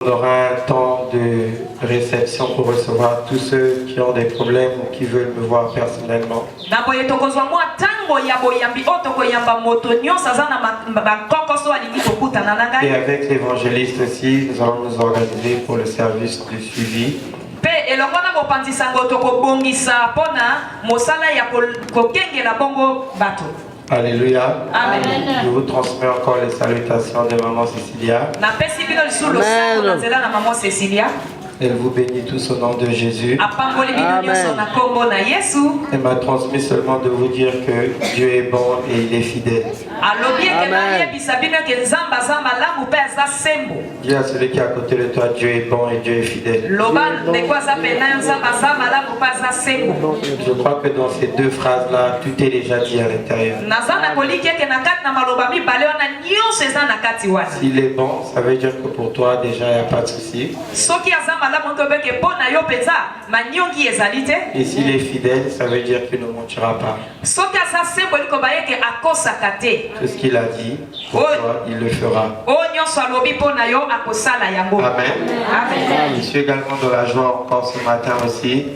On aura un temps de réception pour recevoir tous ceux qui ont des problèmes ou qui veulent me voir personnellement. Et avec l'évangéliste aussi, nous allons nous organiser pour le service de suivi. Alléluia. Amen. Je vous transmets encore les salutations de Maman Cécilia. Amen. Elle vous bénit tous au nom de Jésus. Amen. Elle m'a transmis seulement de vous dire que Dieu est bon et il est fidèle. Amen. Dis à celui qui est à côté de toi, Dieu est bon et Dieu est fidèle. Je crois que dans ces deux phrases-là, tout est déjà dit à l'intérieur. S'il est bon, ça veut dire que pour toi, déjà, il n'y a pas de souci. Et s'il est fidèle, ça veut dire qu'il ne mentira pas. Tout ce qu'il a dit, pour toi, il le fera. Amen. Je suis également dans la joie encore ce matin aussi.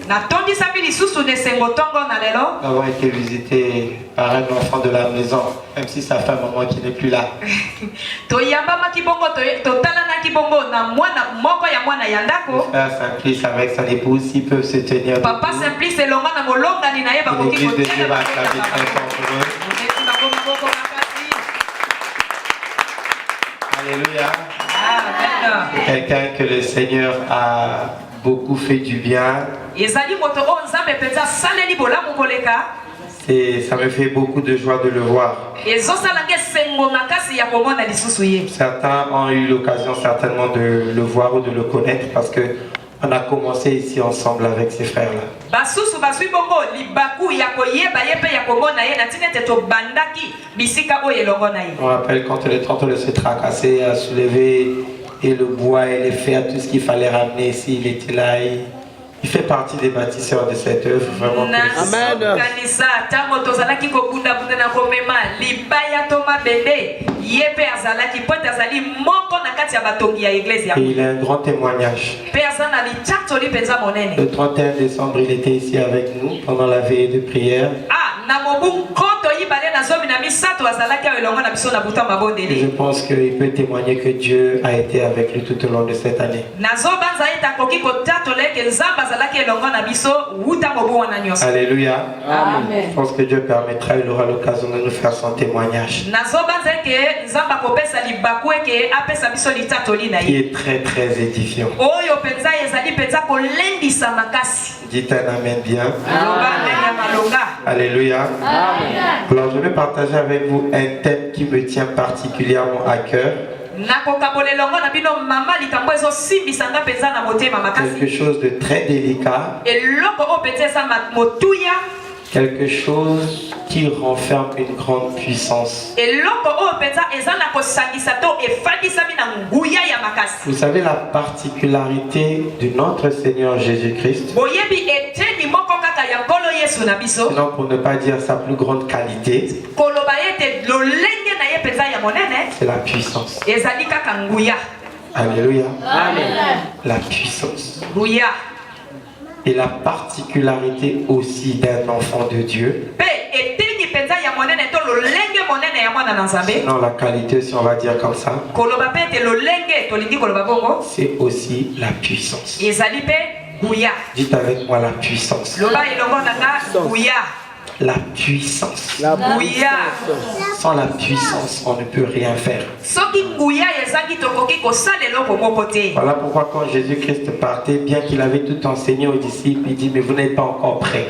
Nous avons été visités par un enfant de la maison, même si ça fait un moment qu'il n'est plus là. Le frère Simplice avec son épouse, s'ils peuvent se tenir debout. Papa Simplice et Longa na molonga ni naye ba koki L'église de Dieu va acclamer très fort pour eux. Alléluia. Amen. Quelqu'un que le Seigneur a beaucoup fait du bien. Et ça me fait beaucoup de joie de le voir. Certains ont eu l'occasion certainement de le voir ou de le connaître parce que on a commencé ici ensemble avec ces frères-là. On rappelle quand les trente se tracassaient à soulever et le bois et les fers, tout ce qu'il fallait ramener ici, il était là. Il fait partie des bâtisseurs de cette œuvre, vraiment. Amen. Et il a un grand témoignage. Le 31 décembre, il était ici avec nous pendant la veillée de prière. Et je pense qu'il peut témoigner que Dieu a été avec lui tout au long de cette année. Alléluia. Amen. Je pense que Dieu permettra, il aura l'occasion de nous faire son témoignage. Qui est très très édifiant. Dites un amen bien. Alléluia. Amen. Alors je vais partager avec vous un thème qui me tient particulièrement à cœur. Quelque chose de très délicat. Quelque chose qui renferme une grande puissance. Vous savez la particularité de notre Seigneur Jésus-Christ, sinon pour ne pas dire sa plus grande qualité, c'est la puissance. Alléluia. Amen. La puissance. Et la particularité aussi d'un enfant de Dieu. Sinon la qualité, si on va dire comme ça, c'est aussi la puissance. Dites avec moi la puissance. La puissance. La Sans la puissance, on ne peut rien faire. Voilà pourquoi quand Jésus-Christ partait, bien qu'il avait tout enseigné aux disciples, il dit, mais vous n'êtes pas encore prêts.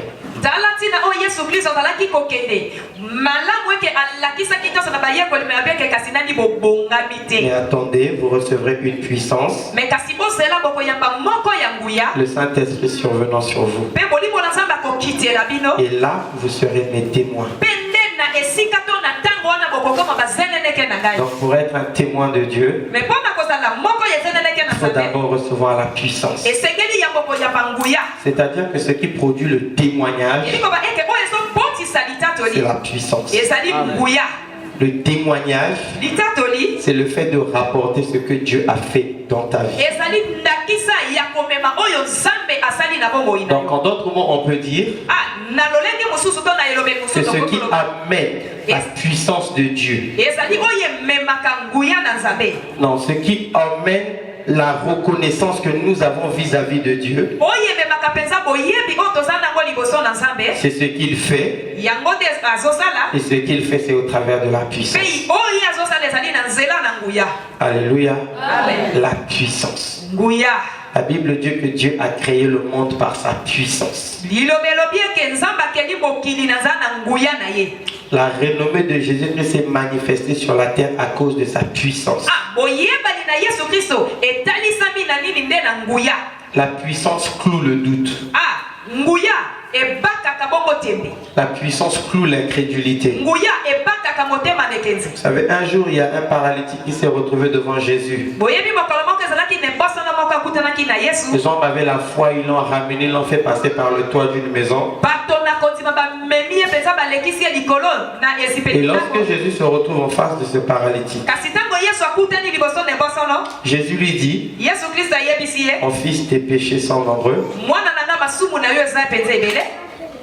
Mais attendez, vous recevrez une puissance. Le Saint-Esprit survenant sur vous. Et là, vous serez mes témoins. Donc pour être un témoin de Dieu, il faut d'abord recevoir la puissance. C'est-à-dire que ce qui produit le témoignage, c'est la puissance. Le témoignage, c'est le fait de rapporter ce que Dieu a fait dans ta vie. Donc en d'autres mots, on peut dire c'est ce qui amène la puissance de Dieu. Non, ce qui amène la reconnaissance que nous avons vis-à-vis de Dieu. C'est ce qu'il fait. Et ce qu'il fait, c'est au travers de la puissance. Alléluia. La puissance. La Bible dit que Dieu a créé le monde par sa puissance. La renommée de Jésus-Christ s'est manifestée sur la terre à cause de sa puissance. La puissance cloue le doute. La puissance cloue l'incrédulité. Vous savez, un jour, il y a un paralytique qui s'est retrouvé devant Jésus. Les hommes avaient la foi, ils l'ont ramené, ils l'ont fait passer par le toit d'une maison. Et lorsque Jésus se retrouve en face de ce paralytique, Jésus lui dit: mon fils, tes péchés sont nombreux,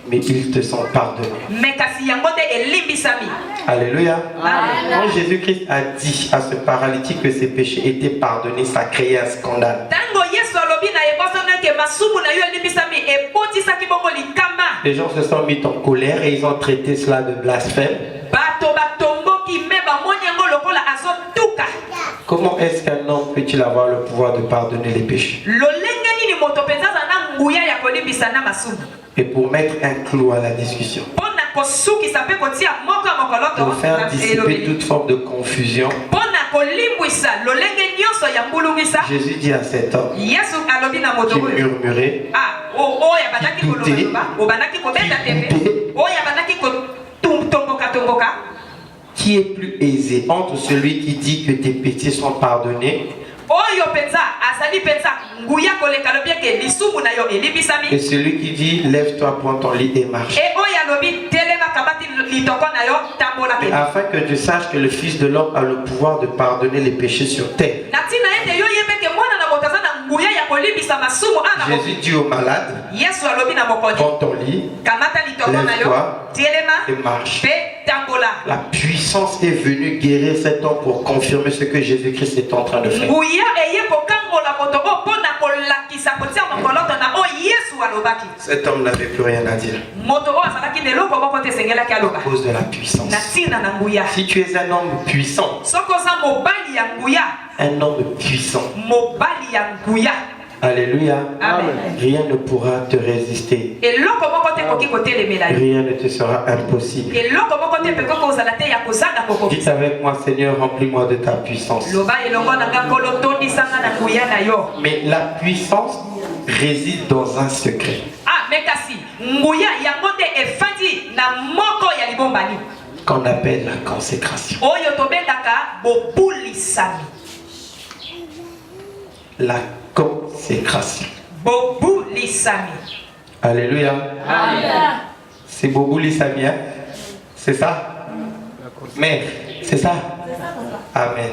mais ils te sont pardonnés. Alléluia. Quand Jésus-Christ a dit à ce paralytique que ses péchés étaient pardonnés, ça a créé un scandale. Les gens se sont mis en colère et ils ont traité cela de blasphème. Comment est-ce qu'un homme peut-il avoir le pouvoir de pardonner les péchés? Et pour mettre un clou à la discussion, pour faire dissiper toute forme de confusion, Jésus dit à cet homme qui murmurait, qui doutait, qui est plus aisé entre celui qui dit que tes péchés sont pardonnés et celui qui dit lève-toi, prends ton lit et marche. Et afin que tu saches que le Fils de l'homme a le pouvoir de pardonner les péchés sur terre. Jésus dit au malade, prends ton lit, lève-toi et marche. La puissance est venue guérir cet homme pour confirmer ce que Jésus-Christ est en train de faire. Cet homme n'avait plus rien à dire à cause de la puissance. Si tu es un homme puissant, un homme puissant, alléluia, amen, rien ne pourra te résister. Rien ne te sera impossible. Dites avec moi: Seigneur, remplis-moi de ta puissance. Mais la puissance réside dans un secret qu'on appelle la consécration. La consécration. Alléluia. C'est Bobo Lissami, hein? C'est ça? Mère, c'est ça? Amen.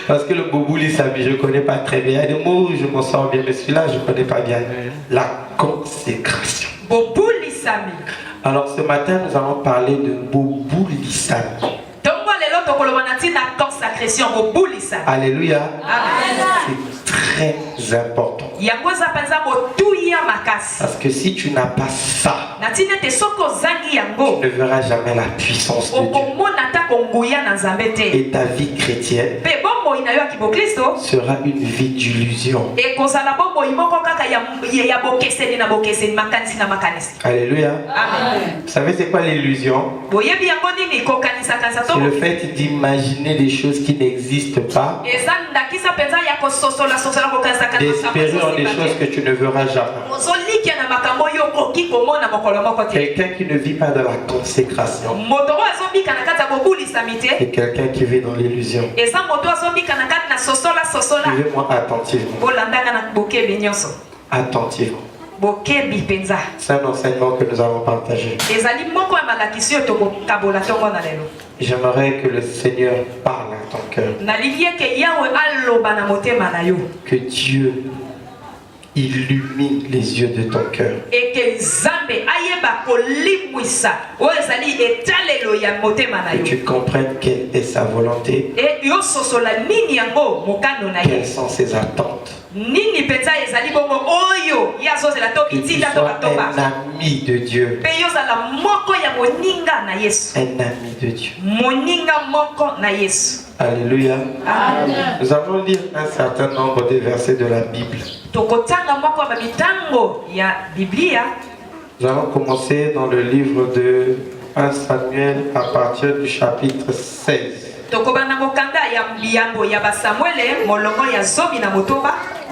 Parce que le Bobo Lissami, je ne connais pas très bien. Il y a des mots où je m'en sors bien, mais celui-là, je ne connais pas bien. La consécration. Bobo Lissami. Alors ce matin, nous allons parler de Bobo Lissami. Alléluia. C'est très important. Parce que si tu n'as pas ça, tu ne verras jamais la puissance de Dieu. Et ta vie chrétienne sera une vie d'illusion. Alléluia. Vous savez c'est quoi l'illusion? C'est le fait d'imaginer des choses qui n'existent pas, d'espérer en des choses que tu ne verras jamais. Quelqu'un qui ne vit pas dans la consécration et quelqu'un qui vit dans l'illusion. Suivez-moi attentivement. Attentivement. C'est un enseignement que nous allons partager. J'aimerais que le Seigneur parle à ton cœur. Que Dieu illumine les yeux de ton cœur. Et que tu comprennes quelle est sa volonté. Quelles sont ses attentes. Que tu sois un ami de Dieu. Un ami de Dieu. Alléluia. Amen. Nous allons lire un certain nombre de versets de la Bible. Nous allons commencer dans le livre de 1 Samuel à partir du chapitre 16.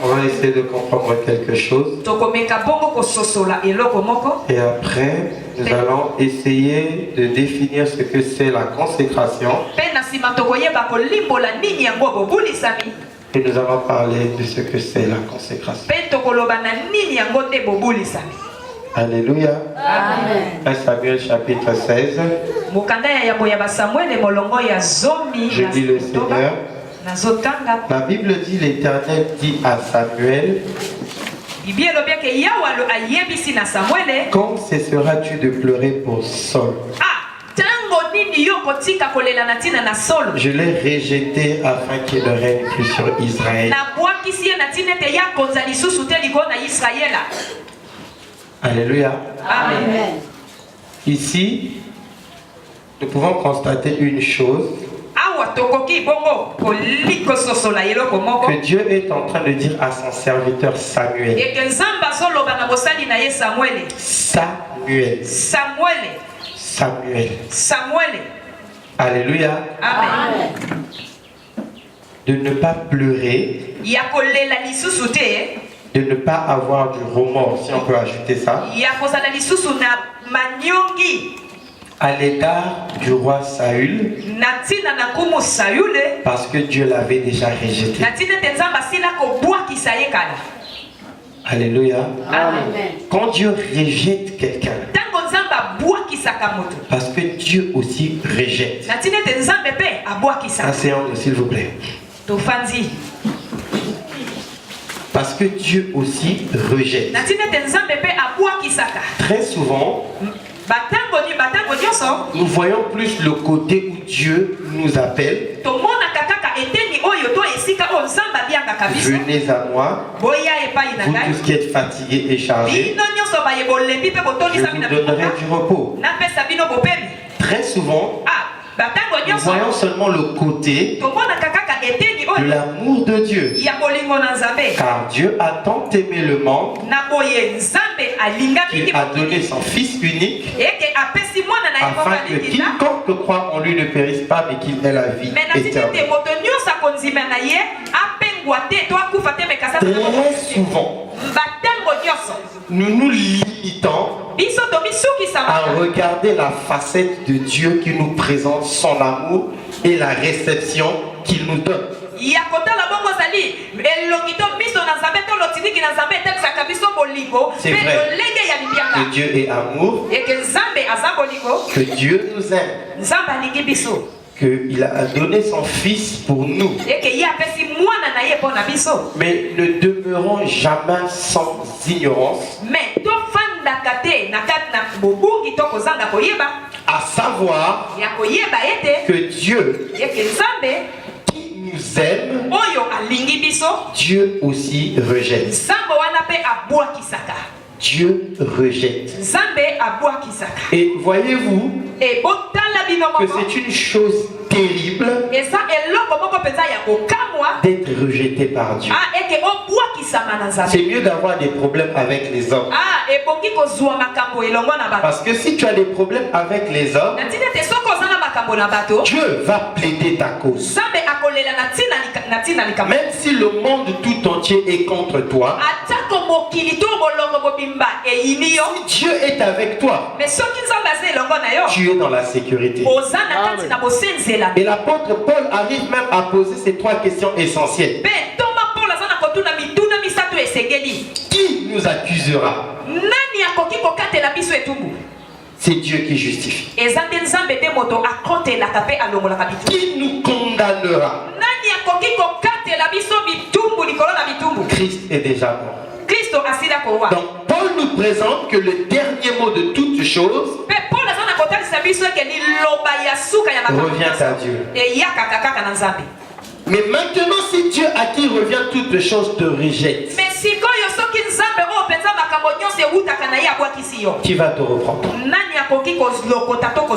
On va essayer de comprendre quelque chose. Et après, nous allons essayer de définir ce que c'est la consécration. Et nous allons parler de ce que c'est la consécration. Alléluia. Amen. 1 Samuel chapitre 16. Je dis le Seigneur. La Bible dit, l'Éternel dit à Samuel, quand cesseras-tu de pleurer pour Saul? Je l'ai rejeté afin qu'il ne règne plus sur Israël. Alléluia. Amen. Ici, nous pouvons constater une chose. Que Dieu est en train de dire à son serviteur Samuel. Samuel. Alléluia. Amen. De ne pas pleurer. De ne pas avoir du remords, si on peut ajouter ça. À l'égard du roi Saül, parce que Dieu l'avait déjà rejeté. Alléluia. Amen. Quand Dieu rejette quelqu'un, parce que Dieu aussi rejette. Asseyons-nous s'il vous plaît. Parce que Dieu aussi rejette. Très souvent, nous voyons plus le côté où Dieu nous appelle. Venez à moi, vous tous qui êtes fatigués et chargés, je vous donnerai du repos. Très souvent, nous voyons seulement le côté de l'amour de Dieu. Car Dieu a tant aimé le monde qu'il a donné son Fils unique afin que quiconque croit en lui ne périsse pas mais qu'il ait la vie éternelle. Très souvent, nous nous limitons à regarder la facette de Dieu qui nous présente son amour et la réception qu'il nous donne. C'est vrai que Dieu est amour, que Dieu nous aime, qu'il a donné son Fils pour nous. Mais ne demeurons jamais sans ignorance, à savoir que Dieu qui nous aime, Dieu aussi rejette. Dieu rejette. Et voyez-vous que c'est une chose terrible d'être rejeté par Dieu. C'est mieux d'avoir des problèmes avec les hommes. Parce que si tu as des problèmes avec les hommes, Dieu va plaider ta cause. Même si le monde tout entier est contre toi, si Dieu est avec toi, tu es dans la sécurité. Et l'apôtre Paul arrive même à poser ces trois questions essentielles. Qui nous accusera? C'est Dieu qui justifie. Qui nous condamnera? Christ est déjà mort. Donc Paul nous présente que le dernier mot de toutes choses revient à Dieu. Mais maintenant, si Dieu à qui revient toutes choses te rejette, qui va te reprendre?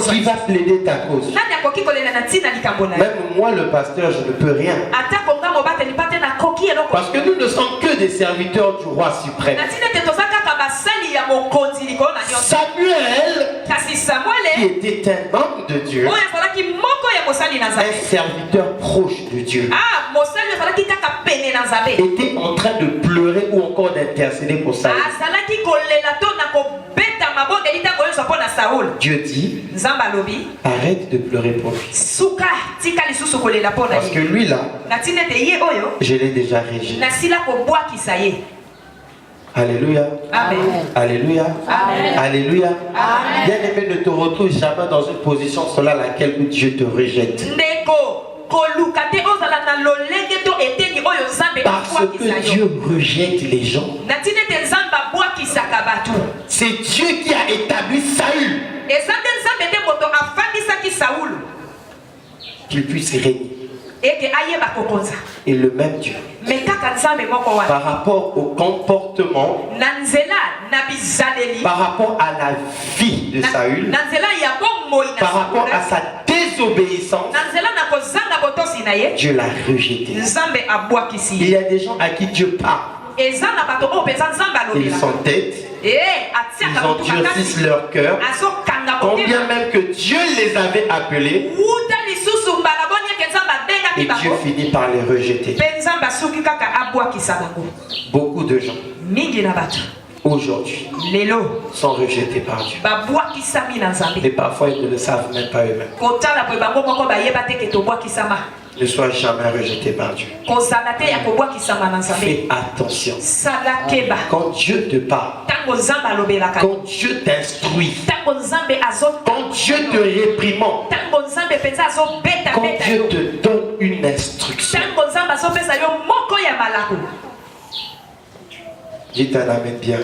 Qui va plaider ta cause? Même moi, le pasteur, je ne peux rien. Parce que nous ne sommes que des serviteurs du roi suprême. Samuel, qui était un homme de Dieu, un serviteur proche de Dieu, était en train de pleurer ou encore d'intercéder pour Saül. Dieu dit, arrête de pleurer pour lui. Parce que lui là, je l'ai déjà régi. Alléluia. Amen. Alléluia. Amen. Alléluia. Amen. Bien aimé, ne te retrouve jamais dans une position selon laquelle Dieu te rejette. Parce que Dieu rejette les gens. C'est Dieu qui a établi Saül, qu'il puisse régner. Et le même Dieu, par rapport au comportement, par rapport à la vie de Saül, par rapport à sa désobéissance, Dieu l'a rejeté. Il y a des gens à qui Dieu parle. Ils s'entêtent, ils endurcissent leur cœur, combien même que Dieu les avait appelés, et Dieu finit par les rejeter. Beaucoup de gens aujourd'hui sont rejetés par Dieu. Et parfois ils ne le savent même pas eux-mêmes. Ne sois jamais rejeté par Dieu. Fais attention. Quand Dieu te parle, quand Dieu t'instruit, quand Dieu te réprimande, quand Dieu te donne une instruction, dites un amen bien.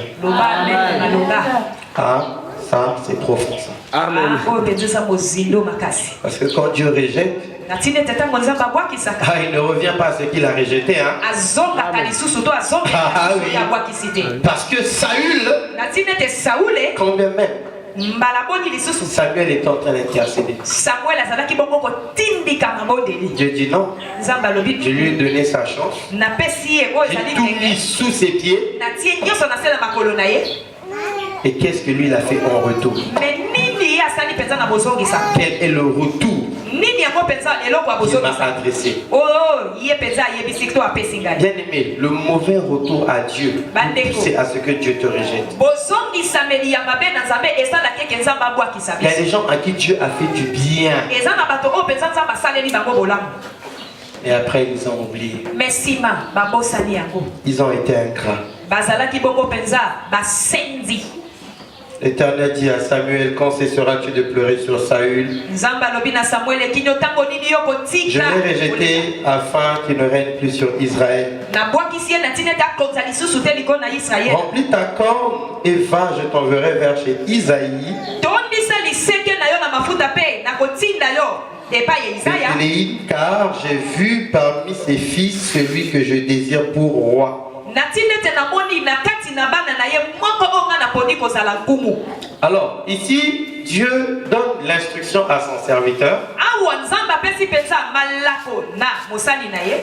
Ah, ça c'est profond ça. Amen. Parce que quand Dieu rejette, il ne revient pas à ce qu'il a rejeté. Hein? Parce que Saül, combien même, Samuel est en train d'intercéder. Dieu dit non. Je lui ai donné sa chance. J'ai tout mis sous ses pieds. Et qu'est-ce que lui il a fait en retour? Quel est le retour qu'il m'a adressé? Bien aimé, le mauvais retour à Dieu, c'est à ce que Dieu te rejette. Il y a des gens à qui Dieu a fait du bien. Et après ils ont oublié. Ils ont été ingrats. L'Éternel dit à Samuel, quand cesseras-tu de pleurer sur Saül? Je l'ai rejeté afin qu'il ne règne plus sur Israël. Remplis ta corne et va, je t'enverrai vers chez Isaïe, car j'ai vu parmi ses fils celui que je désire pour roi. Alors, ici, Dieu donne l'instruction à son serviteur.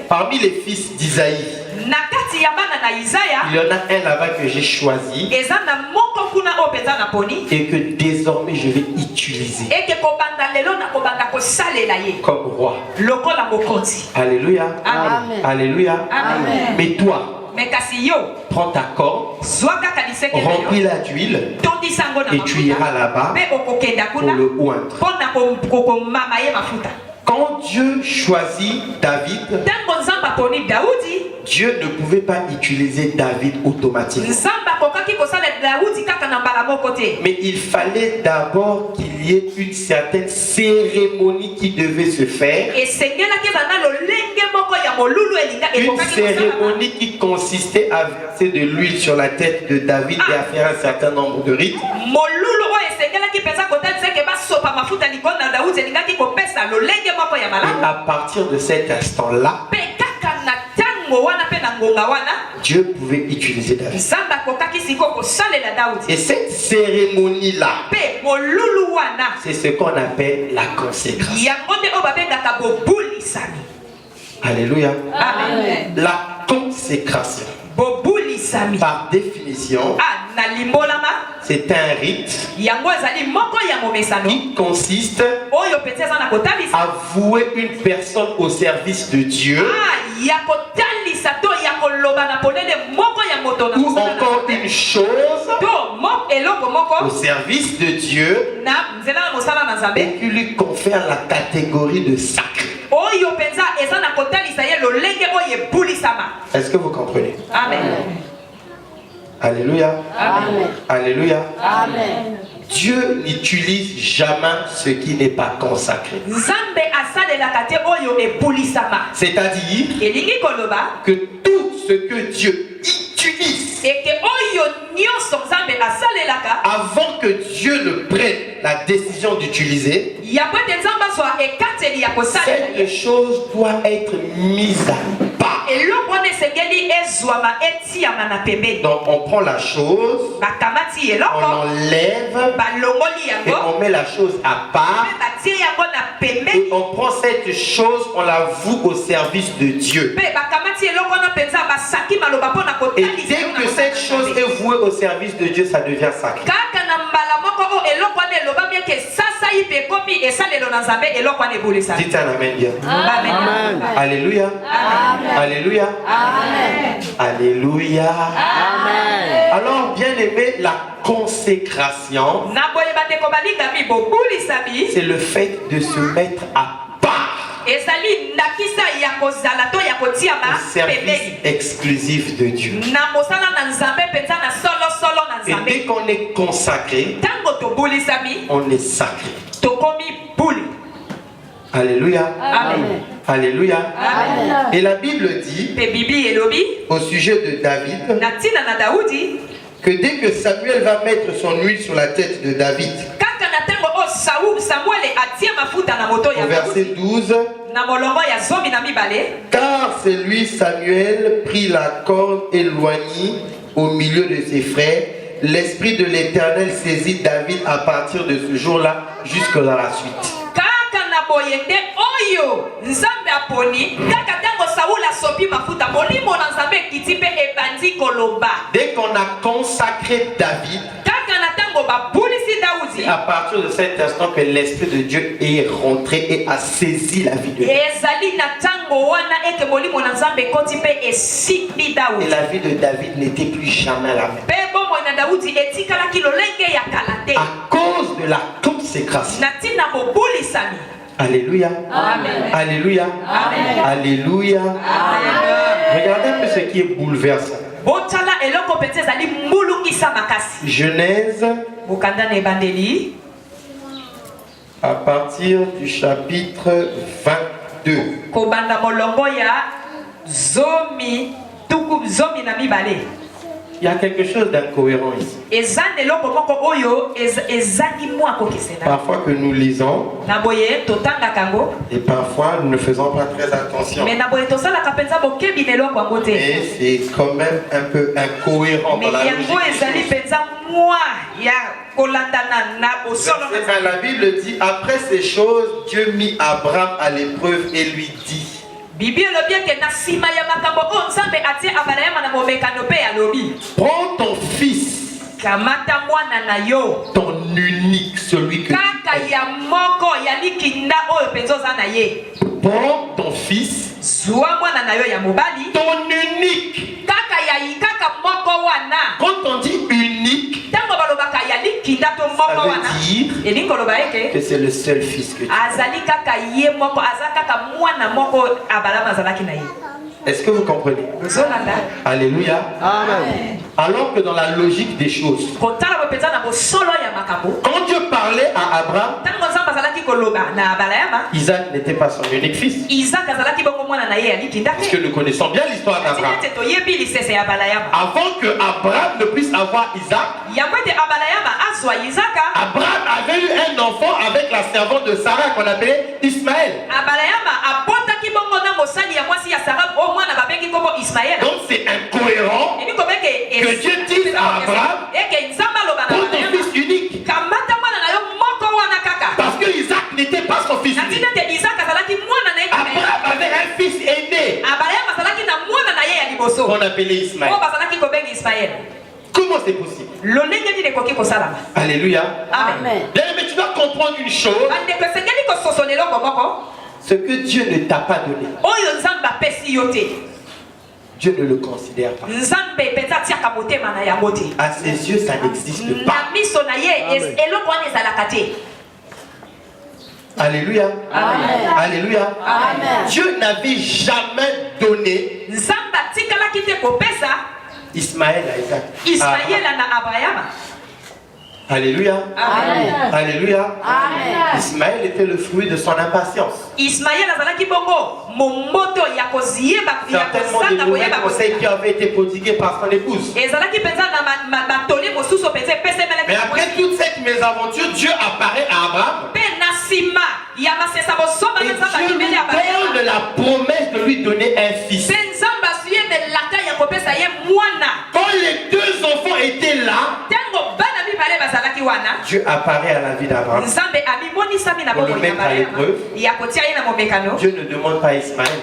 Parmi les fils d'Isaïe, il y en a un là-bas que j'ai choisi et que désormais je vais utiliser comme roi. Alléluia. Amen. Alléluia. Amen. Mais toi, prends ta corde, remplis-la d'huile et tu iras là-bas pour le oindre. Quand Dieu choisit David, Dieu ne pouvait pas utiliser David automatiquement. Mais il fallait d'abord qu'il y ait une certaine cérémonie qui devait se faire. Une cérémonie qui consistait à verser de l'huile sur la tête de David et à faire un certain nombre de rites. Et à partir de cet instant-là, Dieu pouvait utiliser David. Et cette cérémonie-là, c'est ce qu'on appelle la consécration. Alléluia. Amen. La consécration, par définition, c'est un rite qui consiste à vouer une personne au service de Dieu, ou encore une chose au service de Dieu, et qui lui confère la catégorie de sacré. Est-ce que vous comprenez? Amen. Alléluia. Amen. Alléluia. Amen. Dieu n'utilise jamais ce qui n'est pas consacré. C'est-à-dire que tout ce que Dieu utilise, avant que Dieu ne prenne la décision d'utiliser, cette chose doit être mise à part. Donc on prend la chose, on l'enlève et on met la chose à part, et on prend cette chose, on la voue au service de Dieu. Et dès que cette chose est vouée au service de Dieu, ça devient sacré. Dites un amen bien. Amen. Alléluia. Amen. Alléluia. Amen. Alléluia. Amen. Alors, bien aimé, la consécration, c'est le fait de se mettre à part au service exclusif de Dieu. Et dès qu'on est consacré, on est sacré. Alléluia. Amen. Alléluia. Amen. Et la Bible dit au sujet de David que dès que Samuel va mettre son huile sur la tête de David, au verset 12, car c'est lui, Samuel, prit la corde éloignée au milieu de ses frères. L'Esprit de l'Éternel saisit David à partir de ce jour-là jusque dans la suite. Dès qu'on a consacré David, c'est à partir de cet instant que l'Esprit de Dieu est rentré et a saisi la vie de David. Et la vie de David n'était plus jamais la même. À cause de la consécration. Alléluia. Amen. Alléluia. Amen. Alléluia. Amen. Regardez un peu ce qui est bouleversant. Genèse, à partir du chapitre 22. Il y a quelque chose d'incohérent ici. Parfois que nous lisons, et parfois nous ne faisons pas très attention. Et c'est quand même un peu incohérent dans la logique. La Bible dit, après ces choses, Dieu mit Abraham à l'épreuve et lui dit, prends ton fils, ton unique, celui que tu prends ton fils, ton unique. Quand on dit unique, ça veut dire que c'est le seul fils que tu as. Est-ce que vous comprenez? Alléluia. Amen. Alors que dans la logique des choses, quand Dieu parlait à Abraham, Isaac n'était pas son unique fils. Parce que nous connaissons bien l'histoire d'Abraham. Avant que Abraham ne puisse avoir Isaac, Abraham avait eu un enfant avec la servante de Sarah qu'on appelait Ismaël. Donc c'est incohérent que Dieu dise à Abraham, pour ton fils unique. Parce que Isaac n'était pas son fils unique. Abraham avait un fils aîné qu'on appelait Ismaël. Comment c'est possible? Alléluia. Amen. Bien, mais tu dois comprendre une chose. Ce que Dieu ne t'a pas donné, Dieu ne le considère pas. À ses yeux, ça n'existe pas. Alléluia. Amen. Alléluia. Amen. Dieu n'avait jamais donné Ismaël à Isaac. Alléluia. Amen. Alléluia. Amen. Ismaël était le fruit de son impatience. Certainement des mauvais conseils qui avaient été prodigués par son épouse. Mais après toute cette mésaventure, Dieu apparaît à Abraham. Et Dieu lui donne la promesse de lui donner un fils. Quand les deux enfants étaient là, Dieu apparaît à la vie d'Abraham pour le mettre à l'épreuve. Dieu ne demande pas Ismaël.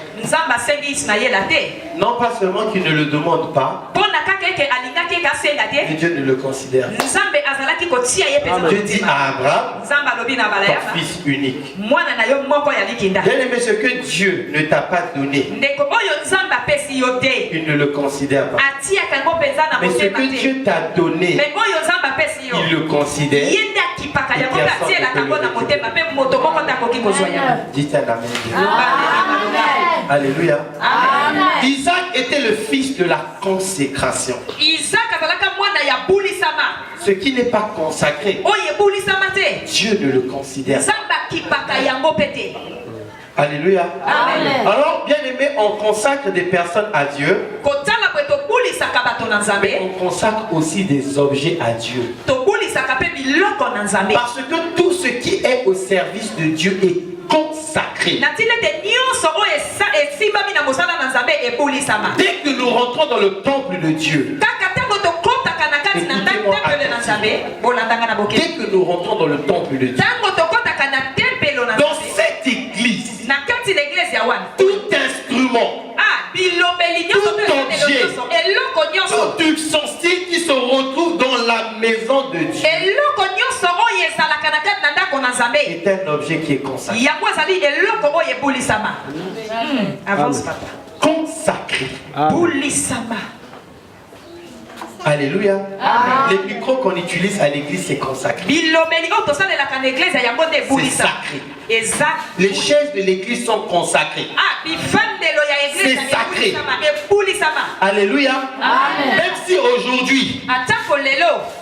Non pas seulement qu'il ne le demande pas, mais Dieu ne le considère pas. Dieu dit à Abraham, ton fils unique. Bien aimé, ce que Dieu ne t'a pas donné, il ne le considère pas. Mais ce que Dieu t'a donné, il le considère. Dites un amen. Alléluia. Isaac était le fils de la consécration. Ce qui n'est pas consacré, Dieu ne le considère pas. Alléluia. Amen. Alors, bien aimé, on consacre des personnes à Dieu, mais on consacre aussi des objets à Dieu. Parce que tout ce qui est au service de Dieu est consacré. Dès que nous rentrons dans le temple de Dieu, dès que nous rentrons dans le temple de Dieu, dans cette église, tout instrument, tout objet, tout ustensile qui se retrouve dans la maison de Dieu est un objet qui est consacré. Consacré. Alléluia. Les micros qu'on utilise à l'église, c'est consacré. C'est sacré. Les chaises de l'église sont consacrées. C'est sacré. Alléluia. Même si aujourd'hui,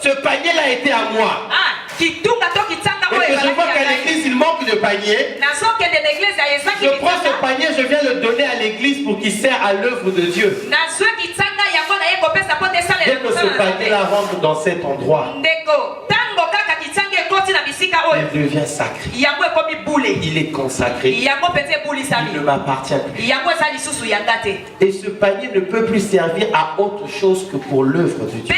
ce panier-là était à moi, et que je vois qu'à l'église il manque de panier, je prends ce panier, je viens le donner à l'église pour qu'il sert à l'œuvre de Dieu. Dès que ce panier-là rentre dans cet endroit, il devient sacré. Il est consacré. Il ne m'appartient plus. Et ce panier ne peut plus servir à autre chose que pour l'œuvre de Dieu.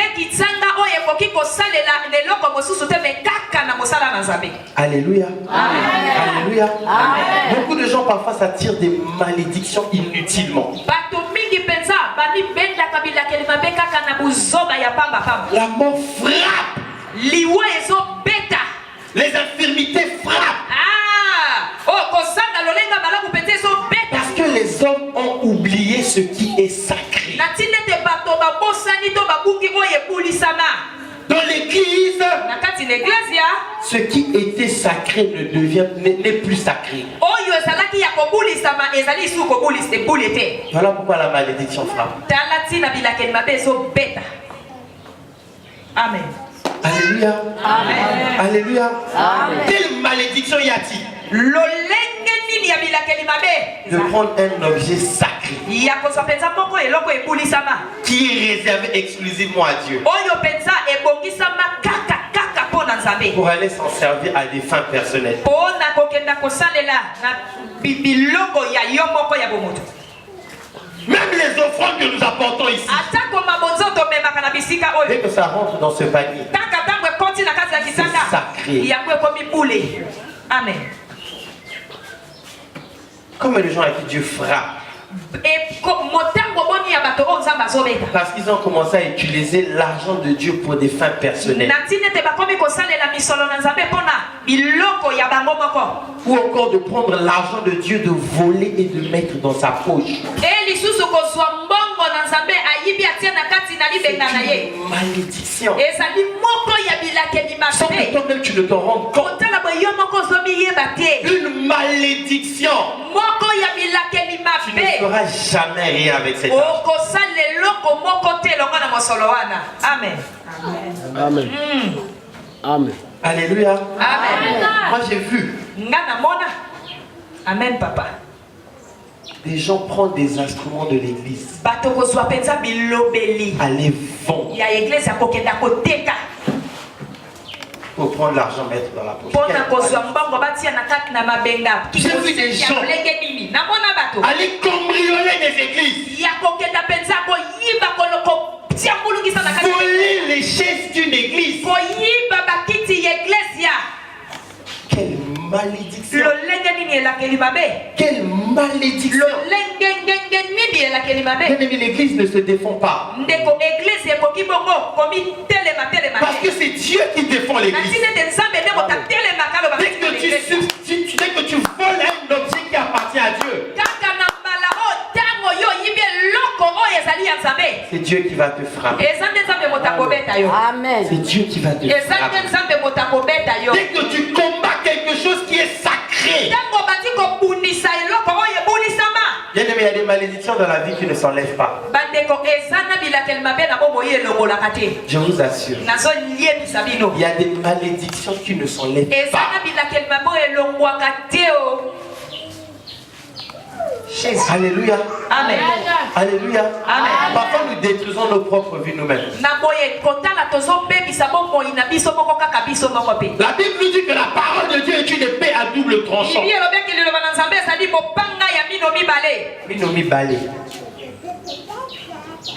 Alléluia. Alléluia. Beaucoup de gens parfois s'attirent des malédictions inutilement. La mort frappe. Les infirmités frappent. Parce que les hommes ont oublié ce qui est sacré. Dans l'église, ce qui était sacré n'est plus sacré. Voilà pourquoi la malédiction frappe. Amen. Alléluia. Amen. Alléluia. Amen. Quelle malédiction y a-t-il? De prendre un objet sacré qui est réservé exclusivement à Dieu pour aller s'en servir à des fins personnelles. Même les offrandes que nous apportons ici, dès que ça rentre dans ce panier, c'est sacré. Amen. Comme les gens à qui Dieu frappe, parce qu'ils ont commencé à utiliser l'argent de Dieu pour des fins personnelles. Ou encore de prendre l'argent de Dieu, de voler et de mettre dans sa poche. C'est une malédiction. Sans que toi-même tu ne te rendes compte. Une malédiction. Tu ne feras jamais rien avec cette argent. Amen. Amen. Amen. Alléluia. Amen. Moi j'ai vu. Amen, papa. Des gens prennent des instruments de l'église. Aller vendre. Pour prendre l'argent, mettre dans la poche. J'ai vu des gens aller cambrioler des églises. Voler les chaises d'une église. Quelle malédiction. Quelle malédiction. L'église ne se défend pas. Parce que c'est Dieu qui défend l'église. Dès que tu voles un objet qui appartient à Dieu, c'est Dieu qui va te frapper. Amen. C'est Dieu qui va te frapper. Dès que tu combats quelque chose qui est sacré. Bien aimé, il y a des malédictions dans la vie qui ne s'enlèvent pas. Je vous assure. Il y a des malédictions qui ne s'enlèvent pas. Alléluia. Amen. Alléluia. Amen. Parfois nous détruisons nos propres vies nous-mêmes. La Bible nous dit que la parole de Dieu est une épée à double tranchant. Minomi balé.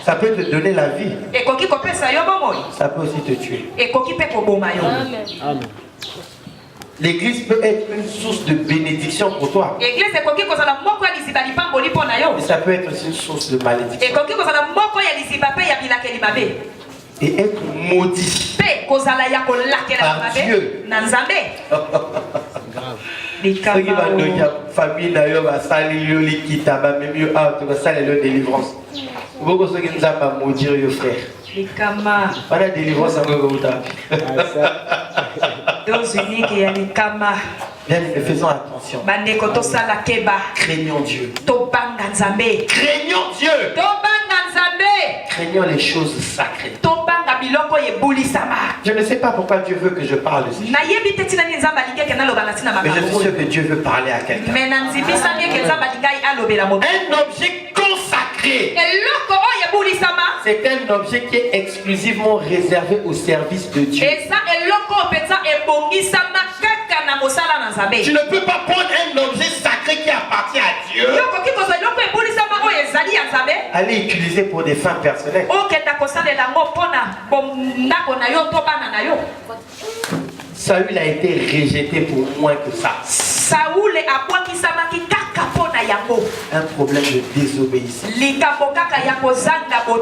Ça peut te donner la vie. Ça peut aussi te tuer. Amen. L'église peut être une source de bénédiction pour toi. Mais ça peut être aussi une source de malédiction. Et être maudit par Dieu. Ce qui va donner à la famille d'ailleurs va salir l'équita, va même mieux va salir la délivrance. Beaucoup de gens qui nous ont maudit les frères. Pas la délivrance en gros. Bien, faisons attention. Craignons Dieu. Craignons Dieu. Craignons les choses sacrées. Je ne sais pas pourquoi Dieu veut que je parle de ça. Mais je suis sûr que Dieu veut parler à quelqu'un. Un objet consacré, c'est un objet qui est exclusivement réservé au service de Dieu. Tu ne peux pas prendre un objet sacré qui appartient à Dieu, aller utiliser pour des fins personnelles. Saül a été rejeté pour moins que ça. Un problème de désobéissance.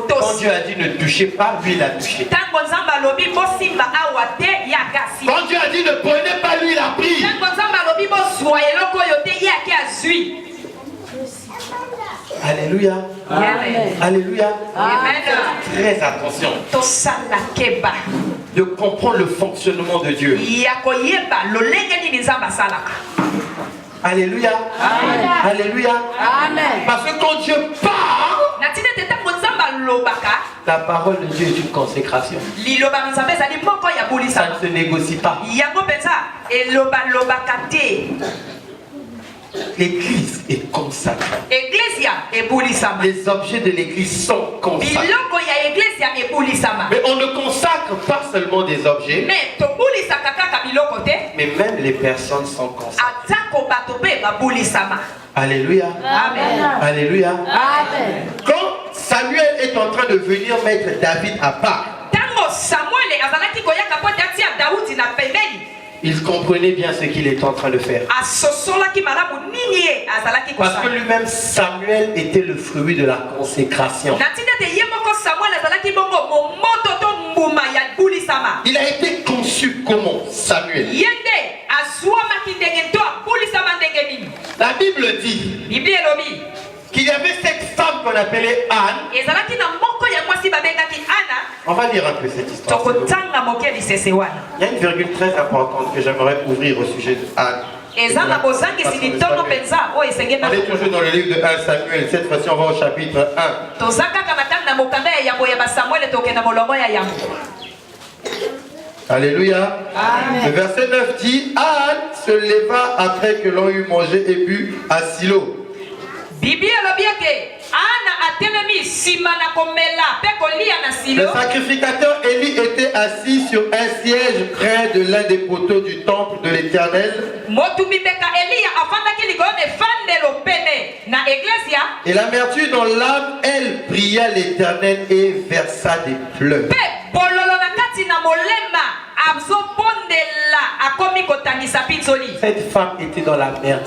Quand Dieu a dit ne touchez pas, lui il a touché. Quand Dieu a dit ne prenez pas, lui il a pris. Alléluia. Amen. Alléluia. Amen. Très attention de comprendre le fonctionnement de Dieu. Alléluia. Amen. Alléluia. Amen. Parce que quand Dieu parle, la parole de Dieu est une consécration. Ça ne se négocie pas. L'église est consacrée. Les objets de l'église sont consacrés. Mais on ne consacre pas seulement des objets, mais même les personnes sont consacrées. Alléluia. Amen. Alléluia. Amen. Quand Samuel est en train de venir mettre David à part, il comprenait bien ce qu'il est en train de faire. Parce que lui-même, Samuel était le fruit de la consécration. Il a été conçu comment, Samuel? La Bible dit qu'il y avait cette femme qu'on appelait Anne. On va lire un peu cette histoire. Il y a une virgule très importante que j'aimerais ouvrir au sujet de Anne. On est toujours dans le livre de 1 Samuel. Cette fois-ci, on va au chapitre 1. Alléluia. Amen. Le verset 9 dit: Anne se leva après que l'on eut mangé et bu à Silo. Le sacrificateur Élie était assis sur un siège près de l'un des poteaux du temple de l'Éternel. Et l'amertume dans l'âme, elle pria l'Éternel et versa des pleurs. Cette femme était dans l'amertume.